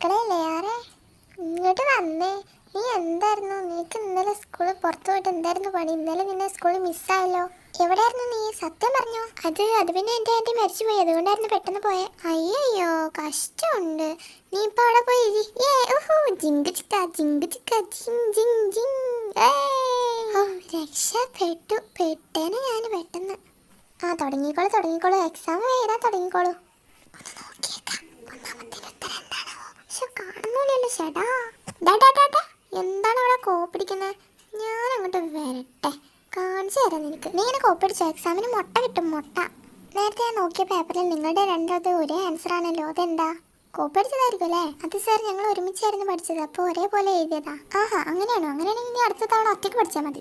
അടുക്കളയല്ലേ ആരെ ഇങ്ങോട്ട് വന്നേ. നീ എന്തായിരുന്നു? നിനക്ക് ഇന്നലെ സ്കൂളിൽ പുറത്തു പോയിട്ട് എന്തായിരുന്നു പണി? ഇന്നലെ നിന്നെ സ്കൂളിൽ മിസ്സായല്ലോ. എവിടെയായിരുന്നു നീ? സത്യം പറഞ്ഞോ. അത് പിന്നെ എൻ്റെ ആൻറ്റി മരിച്ചുപോയി, അതുകൊണ്ടായിരുന്നു പെട്ടെന്ന് പോയെ. അയ്യോ കഷ്ടമുണ്ട്. നീ ഇപ്പൊ അവിടെ പോയി ജിങ്ക് ചിക്ക ജിങ്ക് ചിക്ക ജിങ് ജിങ് ജിങ്. രക്ഷപ്പെട്ടു. പെട്ടേനെ ഞാൻ പെട്ടെന്ന്. തുടങ്ങിക്കോളൂ. എക്സാം എഴുതാൻ തുടങ്ങിക്കോളൂ. കാണുന്നില്ലല്ലോ ചേട്ടാ. എന്താണ് അവിടെ കോപ്പിടിക്കുന്നത്? ഞാൻ അങ്ങോട്ട് വരട്ടെ, കാണിച്ചു തരാം നിനക്ക്. നീ ഇങ്ങനെ കോപ്പിടിച്ചോ? എക്സാമിന് മുട്ട കിട്ടും, മുട്ട. നേരത്തെ ഞാൻ നോക്കിയ പേപ്പറിൽ നിങ്ങളുടെ രണ്ടത് ഒരേ ആൻസർ ആണല്ലോ. അതെന്താ? കോപ്പിടിച്ചതായിരിക്കും അല്ലേ? അത് സാർ, ഞങ്ങൾ ഒരുമിച്ചായിരുന്നു പഠിച്ചത്, അപ്പോൾ ഒരേപോലെ എഴുതിയതാ. ആഹാ, അങ്ങനെയാണോ? അങ്ങനെയാണെങ്കിൽ നീ അടുത്ത തവണ ഒറ്റയ്ക്ക് പഠിച്ചാൽ മതി.